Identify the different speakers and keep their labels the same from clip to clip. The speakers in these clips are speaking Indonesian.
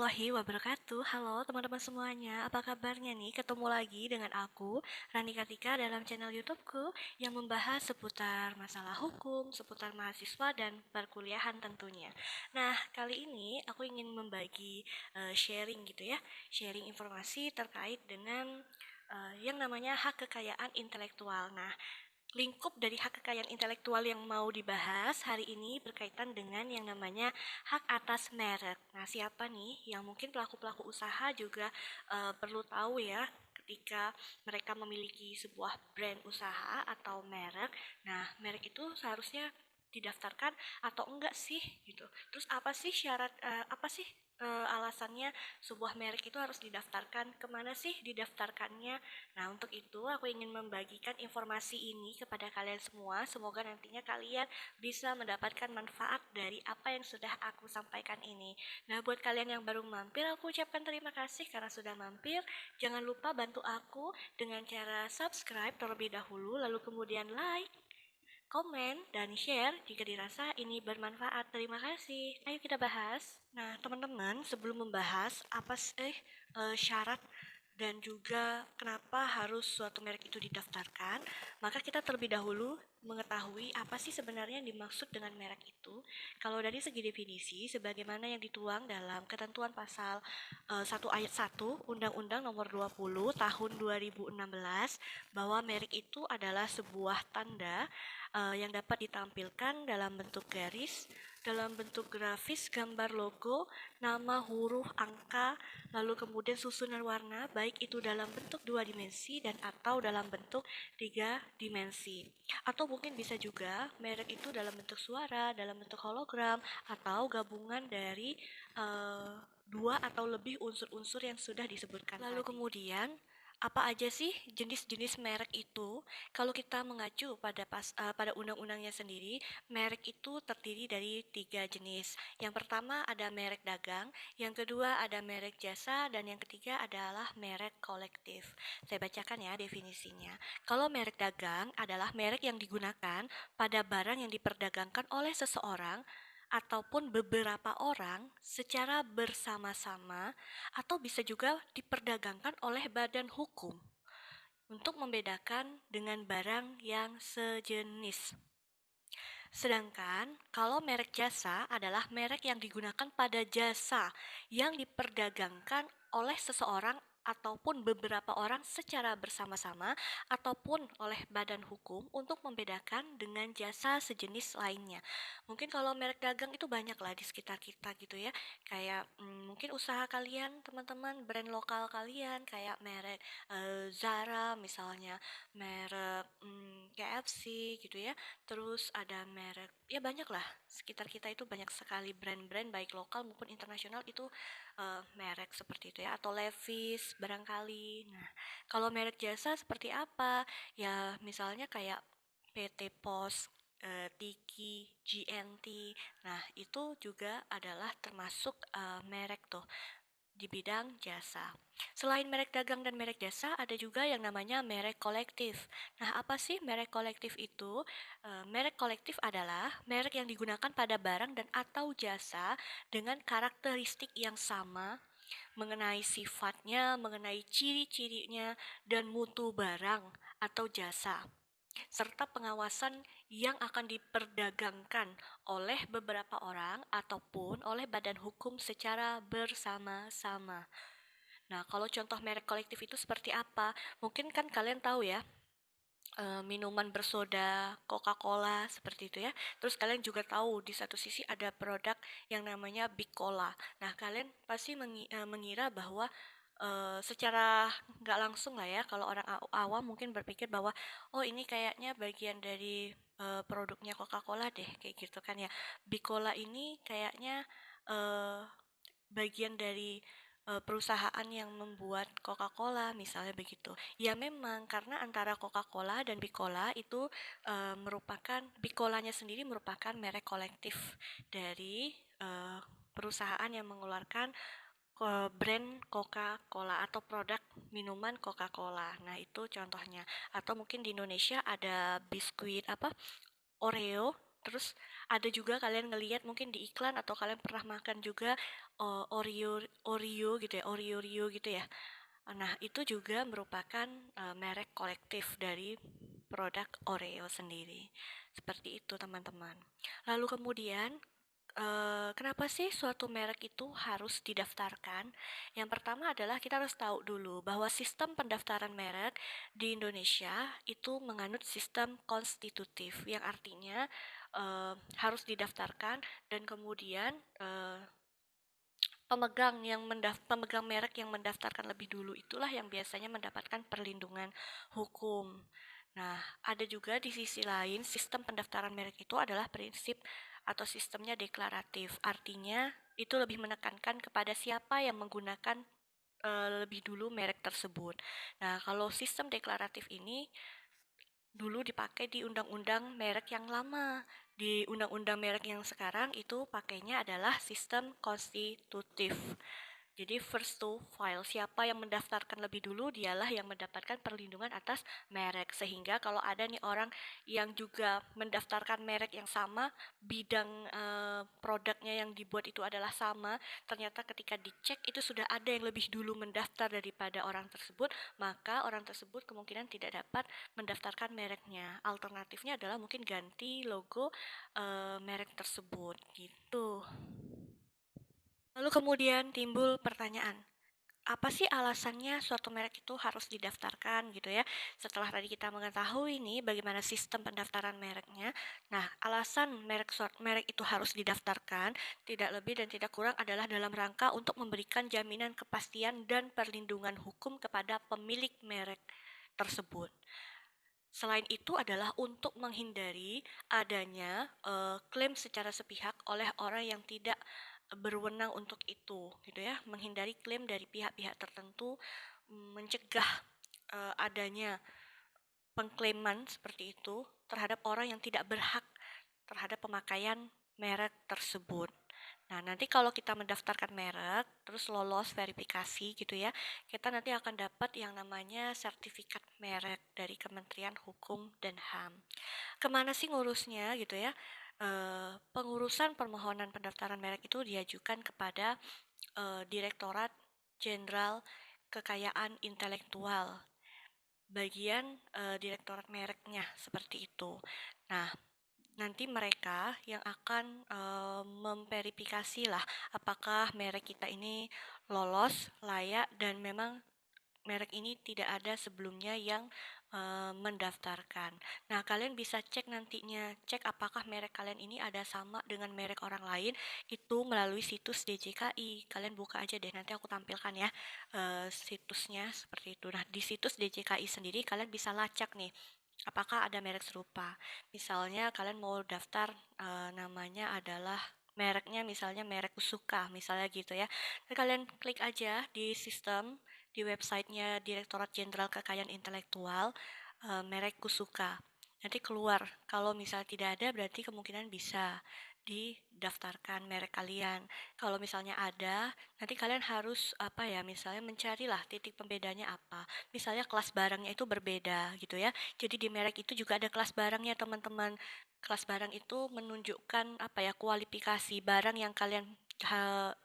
Speaker 1: warahmatullahi wabarakatuh. Halo teman-teman semuanya, apa kabarnya nih? Ketemu lagi dengan aku, Rani Kartika dalam channel YouTubeku yang membahas seputar masalah hukum, seputar mahasiswa dan perkuliahan tentunya. Nah, kali ini aku ingin membagi sharing gitu ya, sharing informasi terkait dengan yang namanya hak kekayaan intelektual. Nah, lingkup dari hak kekayaan intelektual yang mau dibahas hari ini berkaitan dengan yang namanya hak atas merek. Nah, siapa nih yang mungkin pelaku-pelaku usaha juga perlu tahu ya ketika mereka memiliki sebuah brand usaha atau merek. Nah, merek itu seharusnya didaftarkan atau enggak sih gitu. Terus apa sih syarat apa sih alasannya sebuah merek itu harus didaftarkan? Kemana sih didaftarkannya? Nah, untuk itu aku ingin membagikan informasi ini kepada kalian semua. Semoga nantinya kalian bisa mendapatkan manfaat dari apa yang sudah aku sampaikan ini. Nah, buat kalian yang baru mampir, aku ucapkan terima kasih karena sudah mampir. Jangan lupa bantu aku dengan cara subscribe terlebih dahulu, lalu kemudian like, komen, dan share jika dirasa ini bermanfaat. Terima kasih. Ayo kita bahas. Nah, teman-teman, sebelum membahas apa sih syarat dan juga kenapa harus suatu merek itu didaftarkan, maka kita terlebih dahulu mengetahui apa sih sebenarnya yang dimaksud dengan merek itu. Kalau dari segi definisi, sebagaimana yang dituang dalam ketentuan pasal 1 ayat 1 Undang-Undang Nomor 20 Tahun 2016, bahwa merek itu adalah sebuah tanda yang dapat ditampilkan dalam bentuk garis, dalam bentuk grafis, gambar logo, nama, huruf, angka, lalu kemudian susunan warna, baik itu dalam bentuk 2 dimensi dan atau dalam bentuk 3 dimensi. Atau mungkin bisa juga merek itu dalam bentuk suara, dalam bentuk hologram, atau gabungan dari dua atau lebih unsur-unsur yang sudah disebutkan. Lalu kemudian apa aja sih jenis-jenis merek itu? Kalau kita mengacu pada undang-undangnya sendiri, merek itu terdiri dari 3 jenis. Yang pertama ada merek dagang, yang kedua ada merek jasa, dan yang ketiga adalah merek kolektif. Saya bacakan ya definisinya. Kalau merek dagang adalah merek yang digunakan pada barang yang diperdagangkan oleh seseorang ataupun beberapa orang secara bersama-sama atau bisa juga diperdagangkan oleh badan hukum untuk membedakan dengan barang yang sejenis. Sedangkan kalau merek jasa adalah merek yang digunakan pada jasa yang diperdagangkan oleh seseorang ataupun beberapa orang secara bersama-sama ataupun oleh badan hukum untuk membedakan dengan jasa sejenis lainnya. Mungkin kalau merek dagang itu banyak lah di sekitar kita gitu ya. Kayak mungkin usaha kalian, teman-teman, brand lokal kalian kayak merek Zara misalnya, merek KFC gitu ya. Terus ada merek, ya banyak lah, sekitar kita itu banyak sekali brand-brand baik lokal maupun internasional itu merek seperti itu ya, atau Levi's barangkali. Nah, kalau merek jasa seperti apa? Ya misalnya kayak PT Pos, Tiki, GNT. Nah, itu juga adalah termasuk merek tuh di bidang jasa. Selain merek dagang dan merek jasa, ada juga yang namanya merek kolektif. Nah, apa sih merek kolektif itu? Merek kolektif adalah merek yang digunakan pada barang dan atau jasa dengan karakteristik yang sama mengenai sifatnya, mengenai ciri-cirinya, dan mutu barang atau jasa serta pengawasan yang akan diperdagangkan oleh beberapa orang ataupun oleh badan hukum secara bersama-sama. Nah, kalau contoh merek kolektif itu seperti apa? Mungkin kan kalian tahu ya, minuman bersoda Coca-Cola seperti itu ya. Terus kalian juga tahu di satu sisi ada produk yang namanya Big Cola. Nah, kalian pasti mengira bahwa secara nggak langsung lah ya, kalau orang awam mungkin berpikir bahwa oh ini kayaknya bagian dari produknya Coca-Cola deh kayak gitu kan ya. Big Cola ini kayaknya eh, bagian dari perusahaan yang membuat Coca-Cola misalnya begitu. Ya memang karena antara Coca-Cola dan Bicola itu merupakan Bicolanya sendiri merupakan merek kolektif dari perusahaan yang mengeluarkan brand Coca-Cola atau produk minuman Coca-Cola. Nah, itu contohnya. Atau mungkin di Indonesia ada biskuit apa? Oreo. Terus ada juga kalian ngelihat mungkin di iklan atau kalian pernah makan juga Oreo Oreo gitu ya, Oreo Rio gitu ya. Nah, itu juga merupakan merek kolektif dari produk Oreo sendiri. Seperti itu, teman-teman. Lalu kemudian, kenapa sih suatu merek itu harus didaftarkan? Yang pertama adalah kita harus tahu dulu bahwa sistem pendaftaran merek di Indonesia itu menganut sistem konstitutif, yang artinya harus didaftarkan dan kemudian pemegang merek yang mendaftarkan lebih dulu itulah yang biasanya mendapatkan perlindungan hukum. Nah, ada juga di sisi lain sistem pendaftaran merek itu adalah prinsip atau sistemnya deklaratif. Artinya itu lebih menekankan kepada siapa yang menggunakan lebih dulu merek tersebut. Nah, kalau sistem deklaratif ini dulu dipakai di undang-undang merek yang lama. Di undang-undang merek yang sekarang itu pakainya adalah sistem konstitutif. Jadi first to file, siapa yang mendaftarkan lebih dulu dialah yang mendapatkan perlindungan atas merek. Sehingga kalau ada nih orang yang juga mendaftarkan merek yang sama, bidang produknya yang dibuat itu adalah sama, ternyata ketika dicek itu sudah ada yang lebih dulu mendaftar daripada orang tersebut, maka orang tersebut kemungkinan tidak dapat mendaftarkan mereknya. Alternatifnya adalah mungkin ganti logo merek tersebut gitu. Lalu kemudian timbul pertanyaan, apa sih alasannya suatu merek itu harus didaftarkan gitu ya? Setelah tadi kita mengetahui nih bagaimana sistem pendaftaran mereknya, nah alasan merek itu harus didaftarkan tidak lebih dan tidak kurang adalah dalam rangka untuk memberikan jaminan kepastian dan perlindungan hukum kepada pemilik merek tersebut. Selain itu adalah untuk menghindari adanya klaim secara sepihak oleh orang yang tidak berwenang untuk itu, gitu ya, menghindari klaim dari pihak-pihak tertentu, mencegah adanya pengklaiman seperti itu terhadap orang yang tidak berhak terhadap pemakaian merek tersebut. Nah, nanti kalau kita mendaftarkan merek, terus lolos verifikasi gitu ya, kita nanti akan dapat yang namanya sertifikat merek dari Kementerian Hukum dan HAM. Kemana sih ngurusnya gitu ya? Pengurusan permohonan pendaftaran merek itu diajukan kepada Direktorat Jenderal Kekayaan Intelektual, bagian Direktorat Mereknya seperti itu. Nah, nanti mereka yang akan memverifikasi lah apakah merek kita ini lolos, layak, dan memang merek ini tidak ada sebelumnya yang mendaftarkan. Nah, kalian bisa cek nantinya, cek apakah merek kalian ini ada sama dengan merek orang lain, itu melalui situs DJKI. Kalian buka aja deh, nanti aku tampilkan ya situsnya seperti itu. Nah, di situs DJKI sendiri kalian bisa lacak nih, apakah ada merek serupa. Misalnya kalian mau daftar namanya adalah mereknya misalnya merek Kusuka, misalnya gitu ya. Dan kalian klik aja di sistem di websitenya Direktorat Jenderal Kekayaan Intelektual merek Kusuka. Nanti keluar, kalau misalnya tidak ada berarti kemungkinan bisa didaftarkan merek kalian. Kalau misalnya ada, nanti kalian harus apa ya, misalnya mencarilah titik pembedanya apa. Misalnya kelas barangnya itu berbeda gitu ya. Jadi di merek itu juga ada kelas barangnya, teman-teman. Kelas barang itu menunjukkan apa ya, kualifikasi barang yang kalian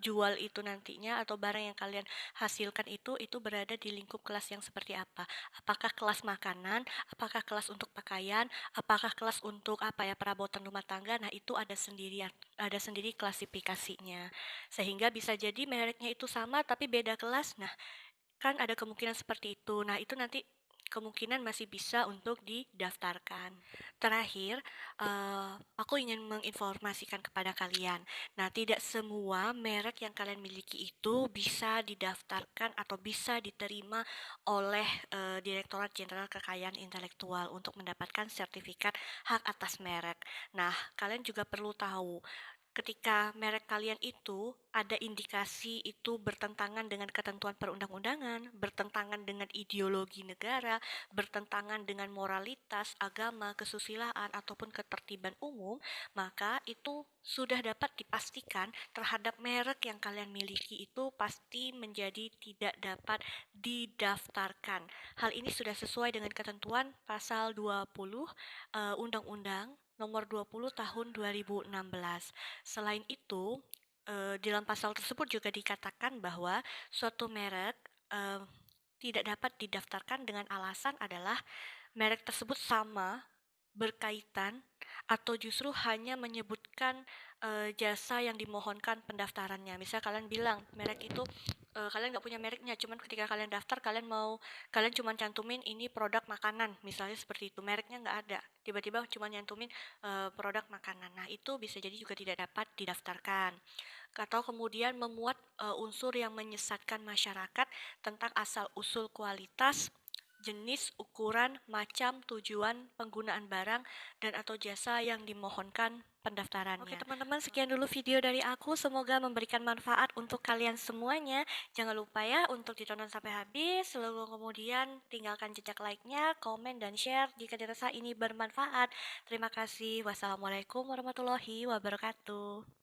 Speaker 1: jual itu nantinya, atau barang yang kalian hasilkan itu berada di lingkup kelas yang seperti apa. Apakah kelas makanan, apakah kelas untuk pakaian, apakah kelas untuk apa ya, perabotan rumah tangga. Nah, itu ada sendiri klasifikasinya. Sehingga bisa jadi mereknya itu sama tapi beda kelas. Nah, kan ada kemungkinan seperti itu. Nah, itu nanti kemungkinan masih bisa untuk didaftarkan. Terakhir, aku ingin menginformasikan kepada kalian. Nah, tidak semua merek yang kalian miliki itu bisa didaftarkan atau bisa diterima oleh Direktorat Jenderal Kekayaan Intelektual untuk mendapatkan sertifikat hak atas merek. Nah, kalian juga perlu tahu, ketika merek kalian itu ada indikasi itu bertentangan dengan ketentuan perundang-undangan, bertentangan dengan ideologi negara, bertentangan dengan moralitas, agama, kesusilaan, ataupun ketertiban umum, maka itu sudah dapat dipastikan terhadap merek yang kalian miliki itu pasti menjadi tidak dapat didaftarkan. Hal ini sudah sesuai dengan ketentuan pasal 20 Undang-Undang Nomor 20 Tahun 2016. Selain itu, di dalam pasal tersebut juga dikatakan bahwa suatu merek eh, tidak dapat didaftarkan dengan alasan adalah merek tersebut sama, berkaitan, atau justru hanya menyebutkan jasa yang dimohonkan pendaftarannya. Misal kalian bilang merek itu kalian nggak punya mereknya, cuman ketika kalian daftar kalian cuma cantumin ini produk makanan, misalnya seperti itu, mereknya nggak ada. Tiba-tiba cuma nyantumin produk makanan. Nah, itu bisa jadi juga tidak dapat didaftarkan. Atau kemudian memuat unsur yang menyesatkan masyarakat tentang asal-usul kualitas, jenis, ukuran, macam, tujuan, penggunaan barang, dan atau jasa yang dimohonkan pendaftarannya. Oke teman-teman, sekian dulu video dari aku. Semoga memberikan manfaat untuk kalian semuanya. Jangan lupa ya untuk ditonton sampai habis. Lalu kemudian tinggalkan jejak like-nya, komen, dan share jika dirasa ini bermanfaat. Terima kasih. Wassalamualaikum warahmatullahi wabarakatuh.